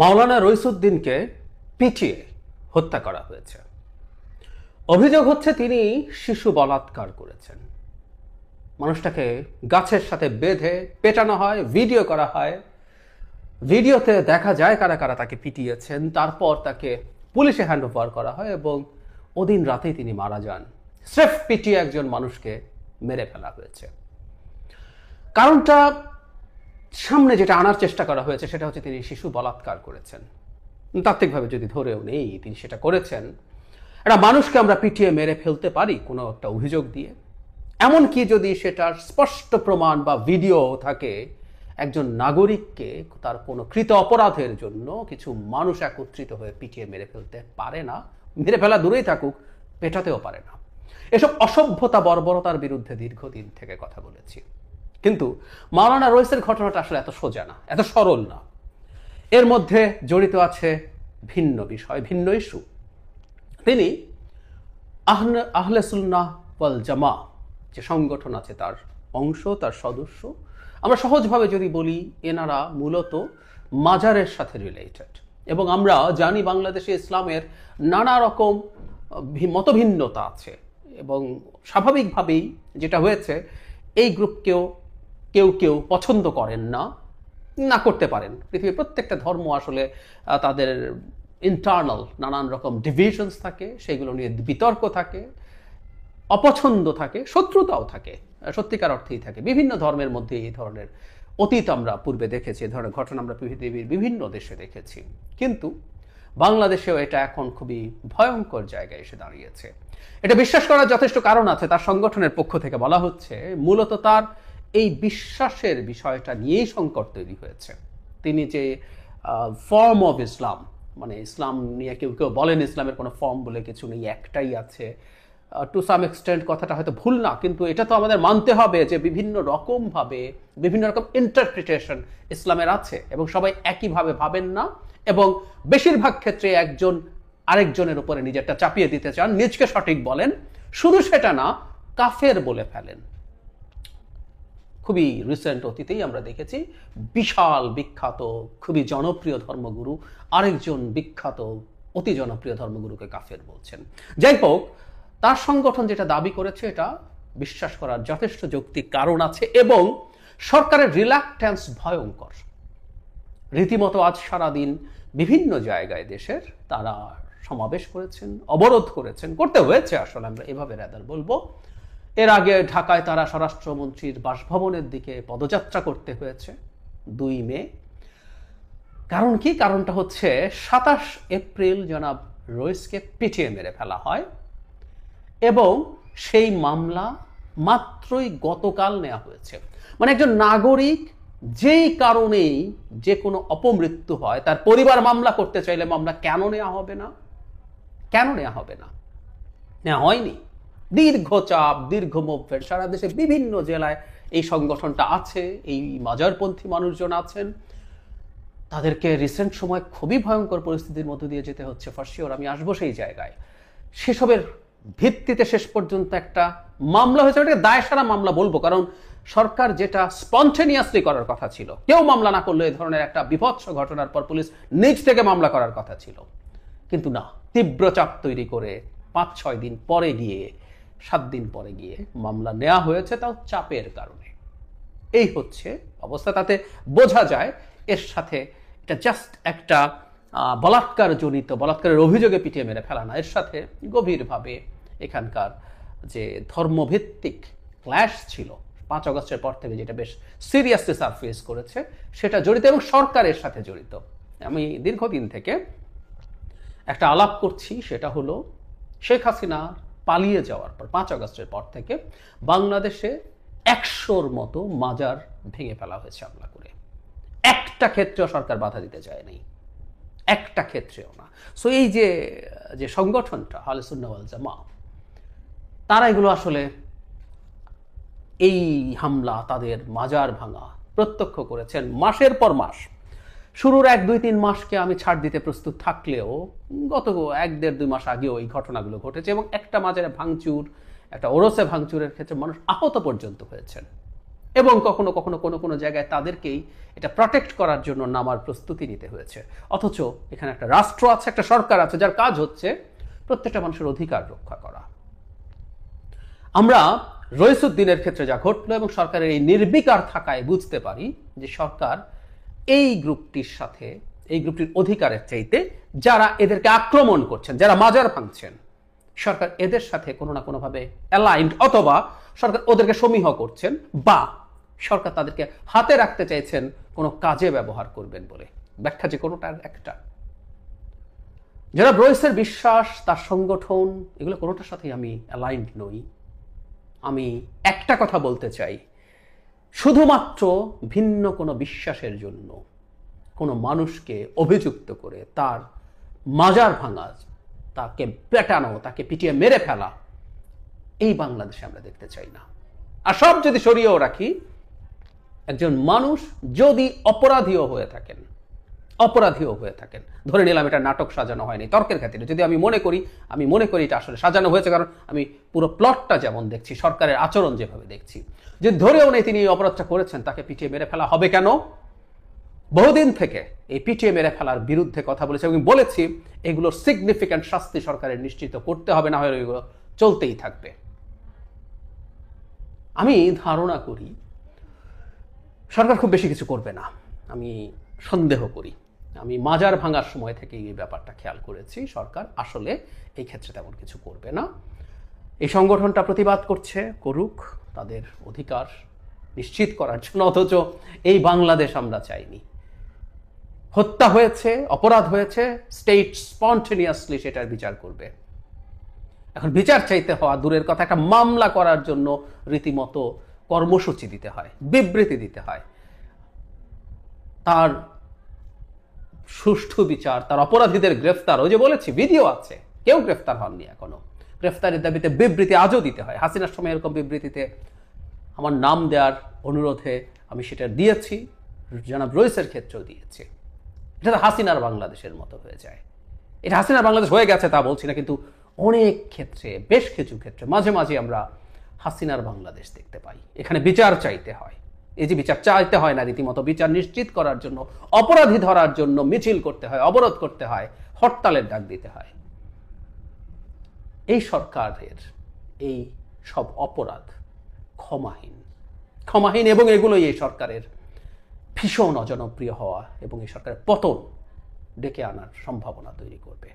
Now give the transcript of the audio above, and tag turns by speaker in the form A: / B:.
A: মাওলানা রইসুদ্দিনকে পিটিয়ে হত্যা করা হয়েছে। অভিযোগ হচ্ছে তিনি শিশু বলাৎকার করেছেন। মানুষটাকে গাছের সাথে বেঁধে পেটানো হয়, ভিডিও করা হয়। ভিডিওতে দেখা যায় কারা কারা তাকে পিটিয়েছেন। তারপর তাকে পুলিশে হ্যান্ড ওভার করা হয় এবং ওদিন রাতেই তিনি মারা যান। স্রেফ পিটিয়ে একজন মানুষকে মেরে ফেলা হয়েছে। কারণটা সামনে যেটা আনার চেষ্টা করা হয়েছে সেটা হচ্ছে তিনি শিশু বলাৎকার করেছেন। তাত্ত্বিকভাবে যদি ধরেও নেই তিনি সেটা করেছেন, একটা মানুষকে আমরা পিটিয়ে মেরে ফেলতে পারি কোনো একটা অভিযোগ দিয়ে? এমনকি যদি সেটার স্পষ্ট প্রমাণ বা ভিডিও থাকে, একজন নাগরিককে তার কোনো কৃত অপরাধের জন্য কিছু মানুষ একত্রিত হয়ে পিটিয়ে মেরে ফেলতে পারে না। মেরে ফেলা দূরেই থাকুক, পেটাতেও পারে না। এসব অসভ্যতা বর্বরতার বিরুদ্ধে দীর্ঘদিন থেকে কথা বলেছি। কিন্তু মাওলানা রইসের ঘটনাটা আসলে এত সোজা না, এত সরল না। এর মধ্যে জড়িত আছে ভিন্ন বিষয়, ভিন্ন ইস্যু। তিনি আহলে সুন্নাহ ওয়াল জামা যে সংগঠন আছে তার অংশ, তার সদস্য। আমরা সহজভাবে যদি বলি, এনারা মূলত মাজারের সাথে রিলেটেড। এবং আমরা জানি বাংলাদেশে ইসলামের নানা রকম মতভিন্নতা আছে এবং স্বাভাবিকভাবেই যেটা হয়েছে, এই গ্রুপকেও কেউ কেউ পছন্দ করেন না, না করতে পারেন। পৃথিবীর প্রত্যেকটা ধর্ম আসলে তাদের ইন্টারনাল নানান রকম ডিভিশনস থাকে, সেগুলো নিয়ে বিতর্ক থাকে, অপছন্দ থাকে, শত্রুতাও থাকে, সত্যিকার অর্থেই থাকে। বিভিন্ন ধর্মের মধ্যে এই ধরনের অতীত আমরা পূর্বে দেখেছি, এই ধরনের ঘটনা আমরা পৃথিবীর বিভিন্ন দেশে দেখেছি। কিন্তু বাংলাদেশেও এটা এখন খুবই ভয়ঙ্কর জায়গায় এসে দাঁড়িয়েছে। এটা বিশ্বাস করার যথেষ্ট কারণ আছে। তার সংগঠনের পক্ষ থেকে বলা হচ্ছে মূলত তার এই বিশ্বাসের বিষয়টা নিয়েই সংকট তৈরি হয়েছে। তিনি যে ফর্ম অফ ইসলাম, মানে ইসলাম নিয়ে কেউ কেউ বলেন ইসলামের কোনো ফর্ম বলে কিছু নেই, একটাই আছে। টু সাম এক্সটেন্ট কথাটা হয়তো ভুল না, কিন্তু এটা তো আমাদের মানতে হবে যে বিভিন্ন রকমভাবে বিভিন্ন রকম ইন্টারপ্রিটেশন ইসলামের আছে এবং সবাই একইভাবে ভাবেন না, এবং বেশিরভাগ ক্ষেত্রে একজন আরেকজনের উপরে নিজেরটা চাপিয়ে দিতে চান, নিজকে সঠিক বলেন। শুধু সেটা না, কাফের বলে ফেলেন। খুবই রিসেন্ট অতীতেই আমরা দেখেছি বিশাল বিখ্যাত খুবই জনপ্রিয় ধর্মগুরু আরেকজন বিখ্যাত অতি জনপ্রিয় ধর্মগুরুকে কাফের বলছেন। যাই হোক, তার সংগঠন যেটা দাবি করেছে এটা বিশ্বাস করার যথেষ্ট যৌক্তিক কারণ আছে এবং সরকারের রিল্যাক্টেন্স ভয়ঙ্কর। রীতিমতো আজ সারাদিন বিভিন্ন জায়গায় দেশের তারা সমাবেশ করেছেন, অবরোধ করেছেন, করতে হয়েছে আসলে, আমরা এভাবে রাদার বলবো। এর আগে ঢাকায় তারা স্বরাষ্ট্রমন্ত্রীর বাসভবনের দিকে পদযাত্রা করতে হয়েছে 2 মে। কারণ কি? কারণটা হচ্ছে 27 এপ্রিল জনাব রইসকে পিটিয়ে মেরে ফেলা হয় এবং সেই মামলা মাত্রই গতকাল নেওয়া হয়েছে। মানে একজন নাগরিক যেই কারণেই যে কোনো অপমৃত্যু হয়, তার পরিবার মামলা করতে চাইলে মামলা কেন নেওয়া হবে না? কেন নেওয়া হবে না? নেওয়া হয়নি। দীর্ঘ চাপ, দীর্ঘ মুভমেন্ট, সারা দেশে বিভিন্ন জেলায় এই সংগঠনটা আছে, এই মাজারপন্থী মানুষজন আছেন। তাদেরকে রিসেন্ট সময় খুবই ভয়ঙ্কর পরিস্থিতির মধ্য দিয়ে যেতে হচ্ছে, ফর শিওর। আমি আসবো সেই জায়গায়। সেসবের ভিত্তিতে শেষ পর্যন্ত একটা মামলা হয়েছে। ওটাকে দায়সারা মামলা বলবো, কারণ সরকার যেটা স্পন্টেনিয়াসলি করার কথা ছিল, কেউ মামলা না করলে, এই ধরনের একটা বিভৎস ঘটনার পর পুলিশ নিজ থেকে মামলা করার কথা ছিল, কিন্তু না, তীব্র চাপ তৈরি করে 5-6 দিন পরে গিয়ে, 7 দিন পরে গিয়ে মামলা নেওয়া হয়েছে, তাও চাপের কারণে। এই হচ্ছে অবস্থা। তাতে বোঝা যায় এর সাথে এটা জাস্ট একটা বলাৎকারের অভিযোগে পিটিয়ে মেরে ফেলা না, এর সাথে গভীরভাবে এখানকার যে ধর্মভিত্তিক ক্ল্যাশ ছিল 5 আগস্টের পর থেকে, যেটা বেশ সিরিয়াসলি সারফেস করেছে, সেটা জড়িত এবং সরকারের সাথে জড়িত। আমি দীর্ঘদিন থেকে একটা আলাপ করছি, সেটা হলো শেখ হাসিনা পালিয়ে যাওয়ার পর 5 আগস্টের পর থেকে বাংলাদেশে 100-র মতো মাজার ভেঙে ফেলা হয়েছে হামলা করে। একটা ক্ষেত্রেও সরকার বাধা দিতে চায়নি, একটা ক্ষেত্রেও না। সো এই যে সংগঠনটা আহলে সুন্নাহ ওয়াল জামা, তারা এগুলো আসলে এই হামলা, তাদের মাজার ভাঙা প্রত্যক্ষ করেছেন মাসের পর মাস। শুরুর 1-2-3 মাসকে আমি ছাড় দিতে প্রস্তুত থাকলেও গত 1-1.5-2 মাস আগেও এই ঘটনাগুলো ঘটেছে এবং একটা মাজারে ভাঙচুর, একটা ওরসে ভাঙচুরের ক্ষেত্রে মানুষ আহত পর্যন্ত হয়েছেন। এবং কখনো কখনো কোনো কোনো জায়গায় তাদেরকেই এটা প্রটেক্ট করার জন্য নামার প্রস্তুতি নিতে হয়েছে। অথচ এখানে একটা রাষ্ট্র আছে, একটা সরকার আছে, যার কাজ হচ্ছে প্রত্যেকটা মানুষের অধিকার রক্ষা করা। আমরা রইসুদ্দিনের ক্ষেত্রে যা ঘটলো এবং সরকারের এই নির্বিকার থাকায় বুঝতে পারি যে সরকার এই গ্রুপটির সাথে, এই গ্রুপটির অধিকারের চাইতে যারা এদেরকে আক্রমণ করছেন, যারা মাজার ভাঙছেন, সরকার এদের সাথে কোনো না কোনোভাবে অ্যালাইন্ড, অথবা সরকার ওদেরকে সমীহ করছেন, বা সরকার তাদেরকে হাতে রাখতে চাইছেন কোনো কাজে ব্যবহার করবেন বলে। ব্যাখ্যা যে কোনোটার একটা। যারা রইসের বিশ্বাস, তার সংগঠন, এগুলো কোনোটার সাথেই আমি অ্যালাইন্ড নই। আমি একটা কথা বলতে চাই, শুধুমাত্র ভিন্ন কোনো বিশ্বাসের জন্য কোনো মানুষকে অভিযুক্ত করে তার মাজার ভাঙা, তাকে পেটানো, তাকে পিটিয়ে মেরে ফেলা, এই বাংলাদেশে আমরা দেখতে চাই না। আর সব যদি সরিয়েও রাখি, একজন মানুষ যদি অপরাধীও হয়ে থাকেন, ধরে নিলাম এটা নাটক সাজানো হয়নি, তর্কের খাতিরে যদি আমি মনে করি এটা আসলে সাজানো হয়েছে, কারণ আমি পুরো প্লটটা যেমন দেখছি, সরকারের আচরণ যেভাবে দেখছি, যে ধরেও নেই তিনি এই অপরাধটা করেছেন, তাকে পিটিয়ে মেরে ফেলা হবে কেন? বহুদিন থেকে এই পিটিয়ে মেরে ফেলার বিরুদ্ধে কথা বলেছি এবং বলেছি এগুলোর সিগনিফিক্যান্ট শাস্তি সরকারের নিশ্চিত করতে হবে, না হয় এগুলো চলতেই থাকবে। আমি ধারণা করি সরকার খুব বেশি কিছু করবে না, আমি সন্দেহ করি। আমি মাজার ভাঙার সময় থেকে এই ব্যাপারটা খেয়াল করেছি, সরকার আসলে এই ক্ষেত্রে তেমন কিছু করবে না। এই সংগঠনটা প্রতিবাদ করুক, তাদের অধিকার নিশ্চিত করার জন্য। অথচ এই বাংলাদেশ আমরা চাইনি। হত্যা হয়েছে, অপরাধ হয়েছে, স্টেট স্পন্টেনিয়াসলি সেটার বিচার করবে। এখন বিচার চাইতে হওয়া দূরের কথা, একটা মামলা করার জন্য রীতিমতো কর্মসূচি দিতে হয়, বিবৃতি দিতে হয়। তার সুষ্ঠু বিচার, তার অপরাধীদের গ্রেফতার, ওই যে বলেছি ভিডিও আছে, কেউ গ্রেফতার হননি এখনো, গ্রেফতারের দাবিতে বিবৃতি আজও দিতে হয়। হাসিনার সময় এরকম বিবৃতিতে আমার নাম দেওয়ার অনুরোধে আমি সেটা দিয়েছি, জনাব রইসের ক্ষেত্রেও দিয়েছি। এটা তো হাসিনার বাংলাদেশের মতো হয়ে যায়। এটা হাসিনার বাংলাদেশ হয়ে গেছে তা বলছি না, কিন্তু অনেক ক্ষেত্রে, বেশ কিছু ক্ষেত্রে মাঝে মাঝে আমরা হাসিনার বাংলাদেশ দেখতে পাই। এখানে বিচার চাইতে হয়, এই যে বিচার চাইতে হয় না, রীতিমতো বিচার নিশ্চিত করার জন্য, অপরাধী ধরার জন্য মিছিল করতে হয়, অবরোধ করতে হয়, হরতালের ডাক দিতে হয়। এই সরকারের এই সব অপরাধ ক্ষমাহীন এবং এগুলোই এই সরকারের ভীষণ অজনপ্রিয় হওয়া এবং এই সরকারের পতন ডেকে আনার সম্ভাবনা তৈরি করবে।